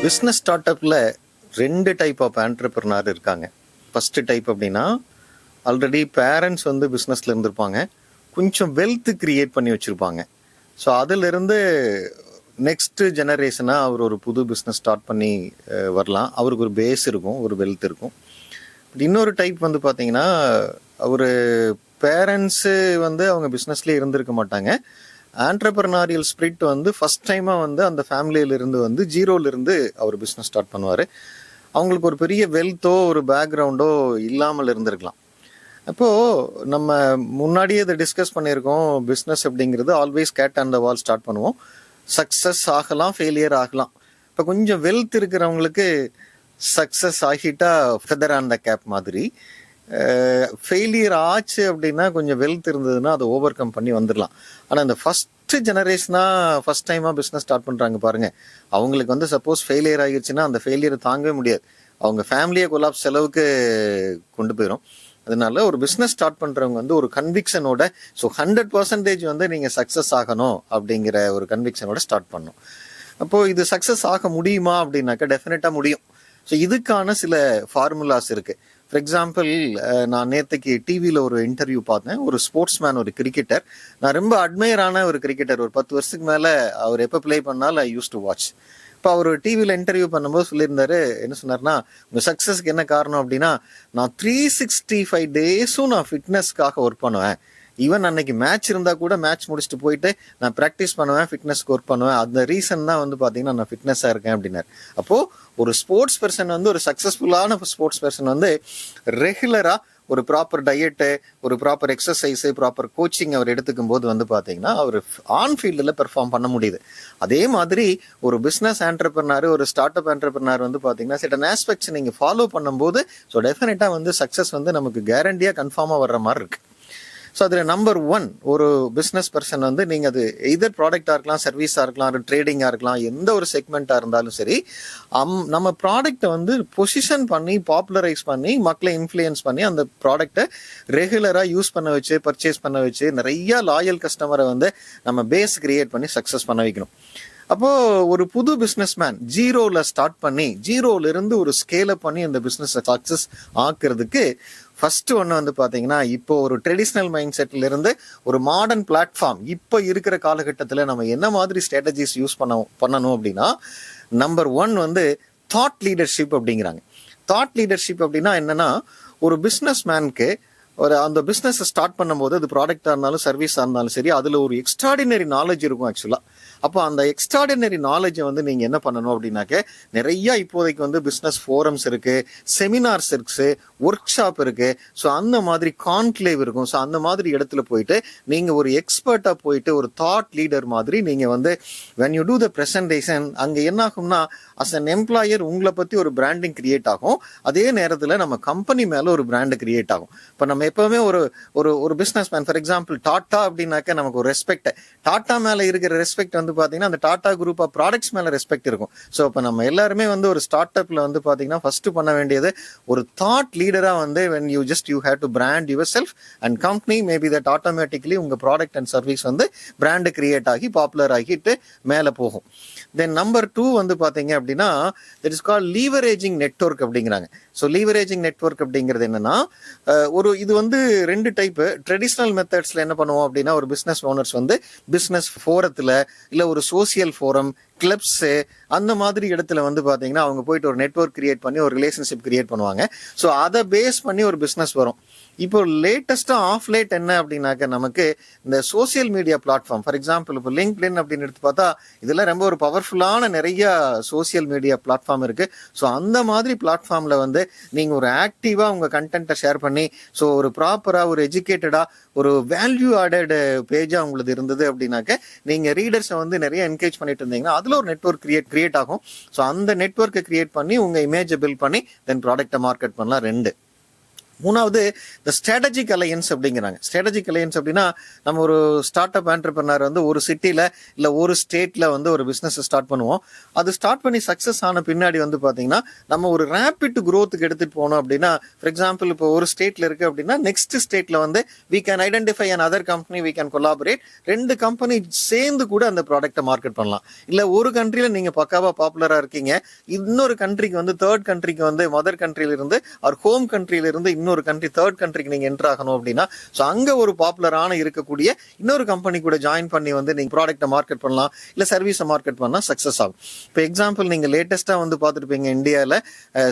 Business start அப்பில் 2 type of entrepreneur இருக்காங்க. First type அப்படின்னா, ஆல்ரெடி பேரண்ட்ஸ் வந்து பிஸ்னஸில் இருந்திருப்பாங்க, கொஞ்சம் வெல்த் கிரியேட் பண்ணி வச்சுருப்பாங்க. ஸோ அதிலிருந்து நெக்ஸ்ட்டு ஜெனரேஷனாக அவர் ஒரு புது பிஸ்னஸ் ஸ்டார்ட் பண்ணி வரலாம். அவருக்கு ஒரு பேஸ் இருக்கும், ஒரு வெல்த் இருக்கும். இன்னொரு டைப் வந்து பார்த்தீங்கன்னா, அவர் பேரண்ட்ஸு வந்து அவங்க பிஸ்னஸ்லேயே இருந்திருக்க மாட்டாங்க. ஆண்டர்பிரினாரியல் ஸ்பிரிட் வந்து ஃபஸ்ட் டைமாக வந்து அந்த ஃபேமிலியிலிருந்து வந்து ஜீரோலிருந்து அவர் பிஸ்னஸ் ஸ்டார்ட் பண்ணுவார். அவங்களுக்கு ஒரு பெரிய வெல்த்தோ ஒரு பேக்ரவுண்டோ இல்லாமல் இருந்திருக்கலாம். அப்போது நம்ம முன்னாடியே இதை டிஸ்கஸ் பண்ணியிருக்கோம். பிஸ்னஸ் அப்படிங்கிறது always cat on the wall start பண்ணுவோம். சக்ஸஸ் ஆகலாம், ஃபெயிலியர் ஆகலாம். இப்போ கொஞ்சம் வெல்த் இருக்கிறவங்களுக்கு சக்ஸஸ் ஆகிட்டா ஃபெதர் ஆன் த கேப் மாதிரி, ஃபெயிலியர் ஆச்சு அப்படின்னா கொஞ்சம் வெல்த் இருந்ததுன்னா அதை ஓவர் கம் பண்ணி வந்துடலாம். ஆனால் இந்த ஃபஸ்ட்டு ஜெனரேஷனாக ஃபஸ்ட் டைமாக பிஸ்னஸ் ஸ்டார்ட் பண்ணுறாங்க பாருங்கள், அவங்களுக்கு வந்து சப்போஸ் ஃபெயிலியர் ஆகிடுச்சுன்னா அந்த ஃபெயிலியரை தாங்கவே முடியாது. அவங்க ஃபேமிலியை கொலாப்ஸ் செலவுக்கு கொண்டு போயிடும். அதனால ஒரு பிஸ்னஸ் ஸ்டார்ட் பண்ணுறவங்க வந்து ஒரு கன்விக்ஷனோட, ஸோ 100% வந்து நீங்கள் சக்ஸஸ் ஆகணும் அப்படிங்கிற ஒரு கன்விக்ஷனோட ஸ்டார்ட் பண்ணணும். அப்போது இது சக்ஸஸ் ஆக முடியுமா அப்படின்னாக்கா டெஃபினட்டாக முடியும். ஸோ இதுக்கான சில ஃபார்முலாஸ் இருக்குது. ஃபார் எக்ஸாம்பிள், நான் நேற்றுக்கு டிவியில் ஒரு இன்டர்வியூ பார்த்தேன். ஒரு ஸ்போர்ட்ஸ் மேன், ஒரு கிரிக்கெட்டர். நான் ரொம்ப அட்மையரான ஒரு கிரிக்கெட்டர். ஒரு 10 வருஷத்துக்கு மேலே அவர் எப்போ ப்ளே பண்ணாலும் ஐ யூஸ் டு வாட்ச். இப்போ அவர் டிவியில் இன்டர்வியூ பண்ணும்போது சொல்லியிருந்தாரு, என்ன சொன்னார்னா, உங்கள் சக்ஸஸ்க்கு என்ன காரணம் அப்படின்னா, நான் 365 டேஸும் நான் ஃபிட்னஸ்க்காக ஒர்க் பண்ணுவேன். ஈவன் அன்னைக்கு மேட்ச் இருந்தால் கூட மேட்ச் முடிச்சுட்டு போயிட்டு நான் ப்ராக்டிஸ் பண்ணுவேன், ஃபிட்னஸ்க்கு ஒர்க் பண்ணுவேன். அந்த ரீசன் தான் வந்து பார்த்தீங்கன்னா நான் ஃபிட்னஸாக இருக்கேன் அப்படின்னாரு. அப்போது ஒரு ஸ்போர்ட்ஸ் பர்சன் வந்து, ஒரு சக்ஸஸ்ஃபுல்லான ஸ்போர்ட்ஸ் பர்சன் வந்து ரெகுலராக ஒரு ப்ராப்பர் டயட்டு, ஒரு ப்ராப்பர் எக்ஸசைஸு, ப்ராப்பர் கோச்சிங் அவர் எடுத்துக்கும் போது வந்து பார்த்தீங்கன்னா அவர் ஆன் ஃபீல்டில் பெர்ஃபார்ம் பண்ண முடியுது. அதே மாதிரி ஒரு பிஸ்னஸ் ஆண்டர்பிரினர், ஒரு ஸ்டார்ட் அப் ஆண்டர்பிரினர் வந்து பார்த்தீங்கன்னா சர்டன் ஆஸ்பெக்ட்ஸ் நீங்கள் ஃபாலோ பண்ணும்போது ஸோ டெஃபினட்டாக வந்து சக்ஸஸ் வந்து நமக்கு கேரண்டியாக கன்ஃபார்மாக வர்ற மாதிரி இருக்குது. ஸோ அதில் நம்பர் 1, ஒரு பிஸ்னஸ் பர்சன் வந்து நீங்கள் அது எதர் ப்ராடக்டாக இருக்கலாம், சர்வீஸாக இருக்கலாம், ட்ரேடிங்காக இருக்கலாம், எந்த ஒரு செக்மெண்ட்டாக இருந்தாலும் சரி, நம்ம ப்ராடக்டை வந்து பொசிஷன் பண்ணி, பாப்புலரைஸ் பண்ணி, மக்களை இன்ஃப்ளூயன்ஸ் பண்ணி அந்த ப்ராடக்டை ரெகுலராக யூஸ் பண்ண வச்சு, பர்ச்சேஸ் பண்ண வச்சு, நிறையா லாயல் கஸ்டமரை வந்து நம்ம பேஸ் கிரியேட் பண்ணி சக்ஸஸ் பண்ண வைக்கணும். அப்போது ஒரு புது பிஸ்னஸ் மேன் ஜீரோவில் ஸ்டார்ட் பண்ணி, ஜீரோவிலிருந்து ஒரு ஸ்கேலப் பண்ணி அந்த பிஸ்னஸை சக்ஸஸ் ஆக்குறதுக்கு ஃபஸ்ட்டு ஒன்று வந்து பார்த்தீங்கன்னா, இப்போ ஒரு ட்ரெடிஷ்னல் மைண்ட் செட்டிலிருந்து ஒரு மாடர்ன் பிளாட்ஃபார்ம், இப்போ இருக்கிற காலகட்டத்தில் நம்ம என்ன மாதிரி ஸ்ட்ராட்டஜிஸ் யூஸ் பண்ணணும் அப்படின்னா, நம்பர் 1 வந்து தாட் லீடர்ஷிப் அப்படிங்கிறாங்க. தாட் லீடர்ஷிப் அப்படின்னா என்னன்னா, ஒரு பிஸ்னஸ் மேனுக்கு அந்த பிஸ்னஸை ஸ்டார்ட் பண்ணும்போது, அது ப்ராடக்டாக இருந்தாலும் சர்வீஸாக இருந்தாலும் சரி, அதில் ஒரு எக்ஸ்ட்ராடினரி நாலேஜ் இருக்கும் ஆக்சுவலாக. அப்போ அந்த எக்ஸ்ட்ராடினரி நாலேஜை வந்து நீங்கள் என்ன பண்ணணும் அப்படின்னாக்க, நிறையா இப்போதைக்கு வந்து பிஸ்னஸ் ஃபோரம்ஸ் இருக்குது, செமினார்ஸ் இருக்குது, ஒர்க் ஷாப் இருக்குது. ஸோ அந்த மாதிரி கான்க்ளேவ் இருக்கும். ஸோ அந்த மாதிரி இடத்துல போயிட்டு நீங்கள் ஒரு எக்ஸ்பர்ட்டாக போயிட்டு ஒரு தாட் லீடர் மாதிரி நீங்கள் வந்து when you do the presentation, அங்கே என்ன ஆகும்னா அஸ் அன் எம்ப்ளாயர் உங்களை பற்றி ஒரு பிராண்டிங் கிரியேட் ஆகும். அதே நேரத்தில் நம்ம கம்பெனி மேலே ஒரு பிராண்டு கிரியேட் ஆகும். இப்போ நம்ம எப்போவுமே ஒரு ஒரு business man, for example tata அப்படின்னாக்க நமக்கு ஒரு ரெஸ்பெக்ட், டாட்டா மேலே இருக்கிற ரெஸ்பெக்ட் வந்து பார்த்தீங்கன்னா அந்த டாடா குரூப் ஆஃப் ப்ராடக்ட்ஸ் மேலே ரெஸ்பெக்ட் இருக்கும். ஸோ இப்போ நம்ம எல்லாருமே வந்து ஒரு ஸ்டார்ட் அப்பில் வந்து பார்த்தீங்கன்னா ஃபஸ்ட்டு பண்ண வேண்டியது ஒரு தாட் லீடராக வந்து when you have to brand yourself and company, maybe that automatically உங்கள் ப்ராடக்ட் அண்ட் சர்வீஸ் வந்து பிராண்டு கிரியேட் ஆகி பாப்புலர் ஆகிட்டு மேலே போகும். தென் நம்பர் 2 வந்து பார்த்தீங்க அப்படின்னா, that is called leveraging network அப்படிங்கிறாங்க. ஸோ லீவரேஜிங் நெட்வொர்க் அப்படிங்கிறது என்னன்னா, இது வந்து 2 டைப்பு. ட்ரெடிஷ்னல் மெத்தட்ஸில் என்ன பண்ணுவோம் அப்படின்னா, ஒரு பிஸ்னஸ் ஓனர்ஸ் வந்து பிஸ்னஸ் ஃபோரத்தில் இல்லை ஒரு சோசியல் ஃபோரம், கிளப்ஸு, அந்த மாதிரி இடத்துல வந்து பார்த்தீங்கன்னா அவங்க போயிட்டு ஒரு நெட்வொர்க் கிரியேட் பண்ணி ஒரு ரிலேஷன்ஷிப் கிரியேட் பண்ணுவாங்க. ஸோ அதை பேஸ் பண்ணி ஒரு பிஸ்னஸ் வரும். இப்போ லேட்டஸ்ட்டாக ஆஃப் லேட் என்ன அப்படின்னாக்க, நமக்கு இந்த social media platform, for example இப்போ லிங்க்டின் அப்படின்னு எடுத்து பார்த்தா இதெல்லாம் ரொம்ப ஒரு பவர்ஃபுல்லான நிறைய சோசியல் மீடியா பிளாட்ஃபார்ம் இருக்குது. ஸோ அந்த மாதிரி பிளாட்ஃபார்மில் வந்து நீங்கள் ஒரு ஆக்டிவாக உங்கள் கண்டென்ட்டை ஷேர் பண்ணி, ஸோ ஒரு ப்ராப்பராக ஒரு எஜுகேட்டடாக ஒரு வேல்யூ ஆடட் பேஜாக உங்களுக்கு இருந்தது அப்படின்னாக்க, நீங்கள் ரீடர்ஸை வந்து நிறைய என்கரேஜ் பண்ணிட்டு இருந்தீங்கன்னா அதில் ஒரு நெட்வொர்க் கிரியேட் ஆகும். ஸோ அந்த நெட்வொர்க்கை கிரியேட் பண்ணி உங்கள் இமேஜை பில்ட் பண்ணி தென் ப்ராடக்டை மார்க்கெட் பண்ணலாம். 2 மூணாவது இந்த ஸ்ட்ராட்டஜிக் அலையன்ஸ் அப்படிங்கிறாங்க. ஸ்ட்ராட்டஜிக் அலையன்ஸ் அப்படின்னா நம்ம ஒரு ஸ்டார்ட் அப் ஆண்டர்பிரனர் வந்து ஒரு சிட்டியில் இல்லை ஒரு ஸ்டேட்டில் வந்து ஒரு பிஸ்னஸ் ஸ்டார்ட் பண்ணுவோம். அது ஸ்டார்ட் பண்ணி சக்ஸஸ் ஆன பின்னாடி வந்து பார்த்தீங்கன்னா நம்ம ஒரு ரேபிட் க்ரோத்துக்கு எடுத்துகிட்டு போனோம் அப்படின்னா, ஃபார் எக்ஸாம்பிள் இப்போ ஒரு ஸ்டேட்டில் இருக்குது அப்படின்னா நெக்ஸ்ட் ஸ்டேட்டில் வந்து we can identify another company, we can collaborate, 2 company சேர்ந்து கூட அந்த ப்ராடக்ட்டை மார்க்கெட் பண்ணலாம். இல்லை ஒரு கண்ட்ரியில் நீங்கள் பக்காவாக பாப்புலராக இருக்கீங்க, இன்னொரு கண்ட்ரிக்கு வந்து தேர்ட் கண்ட்ரிக்கு வந்து மதர் கண்ட்ரியிலிருந்து அவர் ஹோம் கண்ட்ரியிலிருந்து இன்னொரு கண்ட்ரி தேர்ட் கண்ட்ரிக்கு நீங்க என்டர் ஆகணும் அப்படின்னா, ஸோ அங்க ஒரு பாப்புலரான இருக்கக்கூடிய இன்னொரு கம்பெனி கூட ஜாயின் பண்ணி வந்து நீங்க ப்ராடக்ட்டை மார்க்கெட் பண்ணலாம், இல்லை சர்வீஸை மார்க்கெட் பண்ணா சக்ஸஸ் ஆகும். இப்போ எக்ஸாம்பிள் நீங்க லேட்டஸ்டா வந்து பார்த்துருப்பீங்க, இந்தியாவில்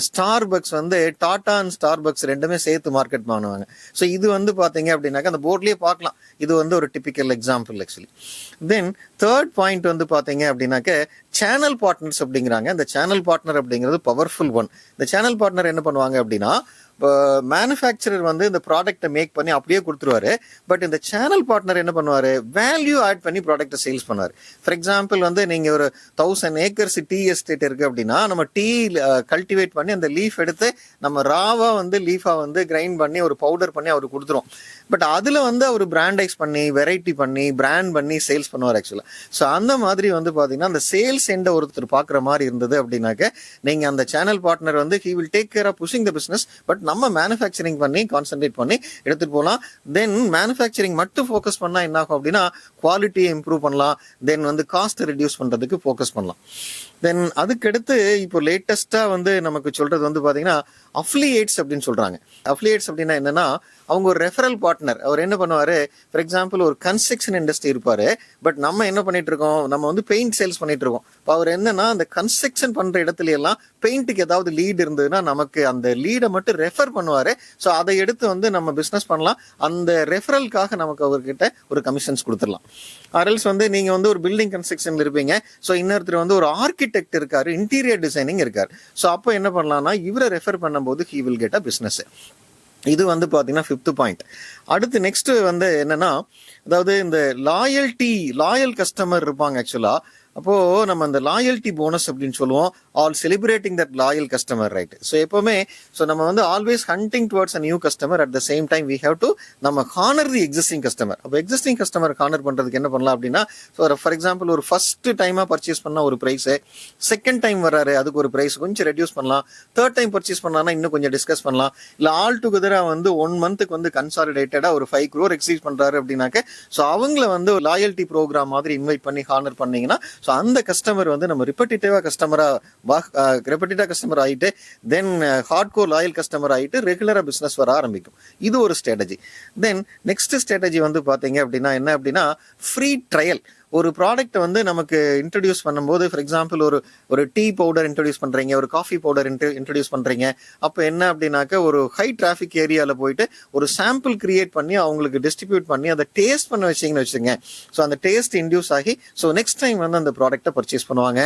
ஸ்டார் பக்ஸ் வந்து டாடா அண்ட் ஸ்டார் பக்ஸ் ரெண்டுமே சேர்த்து மார்க்கெட் பண்ணுவாங்க. ஸோ இது வந்து பாத்தீங்க அப்படின்னாக்கா அந்த போர்ட்லயே பார்க்கலாம். இது வந்து ஒரு typical example actually. Then third point வந்து பாத்தீங்க அப்படின்னாக்க சேனல் பார்ட்னர்ஸ் அப்படிங்கிறாங்க. இந்த சேனல் பார்ட்னர் அப்படிங்கிறது பவர்ஃபுல் ஒன். இந்த சேனல் பார்ட்னர் என்ன பண்ணுவாங்க அப்படின்னா, மேனுஃபேக்சரர் வந்து இந்த ப்ராடக்ட்டை மேக் பண்ணி அப்படியே கொடுத்துருவாரு. பட் இந்த சேனல் பார்ட்னர் என்ன பண்ணுவாரு, வேல்யூ ஆட் பண்ணி ப்ராடக்ட்டை சேல்ஸ் பண்ணுவார். ஃபார் எக்ஸாம்பிள் வந்து நீங்க ஒரு 1000 ஏக்கர்ஸ் டீ எஸ்டேட் இருக்கு அப்படின்னா, நம்ம டீ கல்டிவேட் பண்ணி அந்த லீஃப் எடுத்து நம்ம ராவா வந்து லீஃபா வந்து கிரைண்ட் பண்ணி ஒரு பவுடர் பண்ணி அவருக்கு கொடுத்துரும். பட் அதுல வந்து அவர் பிராண்டைஸ் பண்ணி வெரைட்டி பண்ணி பிராண்ட் பண்ணி சேல்ஸ் பண்ணுவார் ஆக்சுவலா. ஸோ அந்த மாதிரி வந்து பாத்தீங்கன்னா அந்த சேல்ஸ் எண்ட ஒருத்தர் பாக்குற மாதிரி இருந்தது அப்படின்னாக்க, நீங்க அந்த சேனல் பார்ட்னர் வந்து he will take care of pushing the business, but நம்ம மேனுஃபேக்சரிங் பண்ணி கான்சென்ட்ரேட் பண்ணி எடுத்துட்டு போகலாம். தென் மேனுஃபேக்சரிங் மட்டும் ஃபோக்கஸ் பண்ணா என்ன ஆகும் அப்படின்னா, குவாலிட்டியை இம்ப்ரூவ் பண்ணலாம், தென் வந்து காஸ்ட் ரெடியூஸ் பண்றதுக்கு ஃபோக்கஸ் பண்ணலாம். தென் அதுக்கடுத்து இப்போ லேட்டஸ்டா வந்து நமக்கு சொல்றது வந்து பாத்தீங்கன்னா அஃபிலியேட்ஸ் அப்படின்னு சொல்றாங்க. அஃபிலியேட்ஸ் அப்படின்னா என்னன்னா, அவங்க ஒரு ரெஃபரல் பார்ட்னர். அவர் என்ன பண்ணுவாரு, ஃபார் எக்ஸாம்பிள் ஒரு கன்ஸ்ட்ரக்ஷன் இண்டஸ்ட்ரி இருப்பாரு, பட் நம்ம என்ன பண்ணிட்டு இருக்கோம், நம்ம வந்து பெயிண்ட் சேல்ஸ் பண்ணிட்டு இருக்கோம். இப்போ அவர் என்னன்னா, அந்த கன்ஸ்ட்ரக்ஷன் பண்ற இடத்துல எல்லாம் பெயிண்ட்டுக்கு ஏதாவது லீட் இருந்ததுன்னா நமக்கு அந்த லீடை மட்டும் ரெஃபர் பண்ணுவாரு. ஸோ அதை எடுத்து வந்து நம்ம பிசினஸ் பண்ணலாம். அந்த ரெஃபரலுக்காக நமக்கு அவர்கிட்ட ஒரு கமிஷன்ஸ் கொடுத்துடலாம். அரல்ஸ் வந்து நீங்க வந்து ஒரு பில்டிங் கன்ஸ்ட்ரக்ஷன்ல இருப்பீங்க, ஸோ இன்னொருத்தர் வந்து ஒரு ஆர்கிடெக்ட் இருக்காரு, இன்டீரியர் டிசைனிங் இருக்காரு. ஸோ அப்போ என்ன பண்ணலாம்னா, இவரை ரெஃபர் பண்ணும்போது he will get a business. இது வந்து பாத்தீங்கன்னா 5th பாயிண்ட். அடுத்து நெக்ஸ்ட் வந்து என்னன்னா, அதாவது இந்த லாயல் கஸ்டமர் இருப்பாங்க ஆக்சுவலா. அப்போ நம்ம அந்த லாயல்ட்டி போனஸ் அப்படின்னு சொல்லுவோம், all celebrating that loyal customer, right? So எப்பவுமே நம்ம வந்து always hunting towards a new customer, at the same time we have to நம்ம ஹானர் தி எக்ஸிஸ்டிங் கஸ்டமர். அப்போ எக்ஸிஸ்டிங் கஸ்டமர் ஹானர் பண்றதுக்கு என்ன பண்ணலாம் அப்படின்னா, ஃபார் எக்ஸாம்பிள் ஒரு ஃபர்ஸ்ட் டைமா பர்ச்சேஸ் பண்ணா ஒரு பிரைஸ், செகண்ட் டைம் வராரு அதுக்கு ஒரு பிரைஸ் கொஞ்சம் ரெடியூஸ் பண்ணலாம், தேர்ட் டைம் பர்ச்சேஸ் பண்ணானா இன்னும் கொஞ்சம் டிஸ்கஸ் பண்ணலாம். இல்ல ஆல் டுகெதரா வந்து 1 மந்த்துக்கு வந்து கன்சாலிடேட்டடா ஒரு 5 crore எக்ஸீட் பண்றாரு அப்படின்னாக்க, ஸோ அவங்கள வந்து லாயல்ட்டி ப்ரோக்ராம் மாதிரி இன்வைட் பண்ணி ஹானர் பண்ணீங்கன்னா, ஸோ அந்த கஸ்டமர் வந்து நம்ம ரிப்பீட்டேட்டிவா கஸ்டமர் ஆயிட்டு, தென் ஹார்ட்கோர் லாயல் கஸ்டமர் ஆயிட்டு ரெகுலரா பிசினஸ் வர ஆரம்பிக்கும். இது ஒரு ஸ்ட்ராட்டஜி. தென் நெக்ஸ்ட் ஸ்ட்ராட்டஜி வந்து பாத்தீங்க அப்படின்னா என்ன அப்படின்னா, ஃப்ரீ ட்ரையல். ஒரு ப்ராடக்ட் வந்து நமக்கு இன்ட்ரடியூஸ் பண்ணும்போது, ஃபார் எக்ஸாம்பிள் ஒரு டீ பவுடர் இன்ட்ரடியூஸ் பண்றீங்க, ஒரு காஃபி பவுடர் இன்ட்ரடியூஸ் பண்றீங்க. அப்போ என்ன அப்படின்னாக்க, ஒரு ஹை டிராஃபிக் ஏரியாவில் போயிட்டு ஒரு சாம்பிள் கிரியேட் பண்ணி அவங்களுக்கு டிஸ்ட்ரிபியூட் பண்ணி அதை டேஸ்ட் பண்ண வச்சிங்கன்னு வச்சுங்க. ஸோ அந்த டேஸ்ட் இன்டியூஸ் ஆகி ஸோ நெக்ஸ்ட் டைம் வந்து அந்த ப்ராடக்ட்டை பர்ச்சேஸ் பண்ணுவாங்க.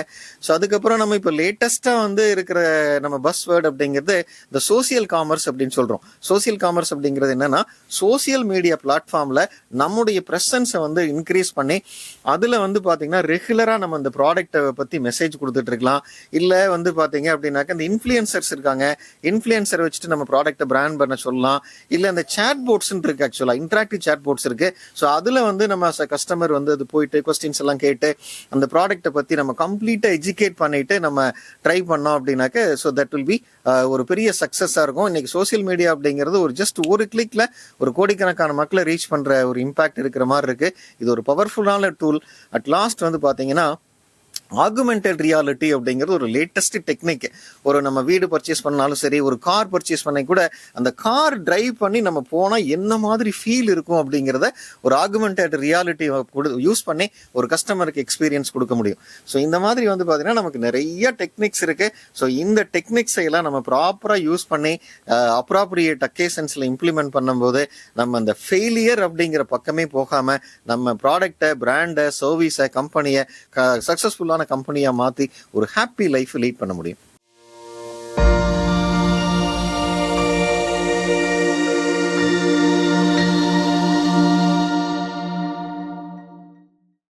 ஸோ அதுக்கப்புறம் நம்ம இப்போ லேட்டஸ்ட்டாக வந்து இருக்கிற நம்ம பஸ் வேர்ட் அப்படிங்கிறது இந்த சோசியல் காமர்ஸ் அப்படின்னு சொல்றோம். சோசியல் காமர்ஸ் அப்படிங்கிறது என்னன்னா, சோசியல் மீடியா பிளாட்ஃபார்ம்ல நம்முடைய ப்ரெசன்ஸை வந்து இன்க்ரீஸ் பண்ணி அதுல வந்து பாத்தீங்கன்னா ரெகுலரா நம்ம அந்த ப்ராடக்ட்டை பத்தி மெசேஜ் கொடுத்துட்டு இருக்கலாம். இல்ல வந்து பாத்தீங்க அப்படின்னாக்க இந்த இன்ஃபுளுசர்ஸ் இருக்காங்க, இன்ஃபுளுசர் வச்சுட்டு நம்ம ப்ராடக்ட்டை பிராண்ட் பண்ண சொல்லலாம். இல்ல இந்த சாட் போர்ட்ஸ் இருக்கு, ஆக்சுவலா இன்டராக்டிவ் சாட் போர்ட்ஸ் இருக்கு. ஸோ அதுல வந்து நம்ம கஸ்டமர் வந்து அது போயிட்டு கொஸ்டின்ஸ் எல்லாம் கேட்டு அந்த ப்ராடக்ட்டை பத்தி நம்ம கம்ப்ளீட்டா எஜுகேட் பண்ணிட்டு நம்ம ட்ரை பண்ணோம் அப்படின்னாக்க, ஸோ தட் வில் பி ஒரு பெரிய சக்சஸா இருக்கும். இன்னைக்கு சோசியல் மீடியா அப்படிங்கிறது ஒரு ஜஸ்ட் ஒரு கிளிக்ல ஒரு கோடிக்கணக்கான மக்களை ரீச் பண்ற ஒரு இம்பாக்ட் இருக்கிற மாதிரி இருக்கு. இது ஒரு பவர்ஃபுல்லான டூல். அட் லாஸ்ட் வந்து பாத்தீங்கன்னா, ஆகுமெண்டட் ரியாலிட்டி அப்படிங்கிறது ஒரு லேட்டஸ்ட் டெக்னிக். ஒரு நம்ம வீடு பர்ச்சேஸ் பண்ணாலும் சரி, ஒரு கார் பர்ச்சேஸ் பண்ண கூட அந்த கார் டிரைவ் பண்ணி நம்ம போனா என்ன மாதிரி ஃபீல் இருக்கும் அப்படிங்கிறத ஒரு ஆகுமெண்டட் ரியாலிட்டி யூஸ் பண்ணி ஒரு கஸ்டமருக்கு எக்ஸ்பீரியன்ஸ் கொடுக்க முடியும். ஸோ இந்த மாதிரி வந்து பார்த்தீங்கன்னா நமக்கு நிறைய டெக்னிக்ஸ் இருக்கு. ஸோ இந்த டெக்னிக்ஸை எல்லாம் நம்ம ப்ராப்பராக யூஸ் பண்ணி அப்ராப்ரியேட் அக்கேஷன்ஸ்ல இம்ப்ளிமெண்ட் பண்ணும்போது நம்ம அந்த ஃபெயிலியர் அப்படிங்கிற பக்கமே போகாம நம்ம ப்ராடக்டை, பிராண்டை, சர்வீஸை, கம்பெனியை சக்சஸ்ஃபுல்லான கம்பெனியா மாத்தி ஒரு ஹாப்பி லைஃப் லீட் பண்ண முடியும்.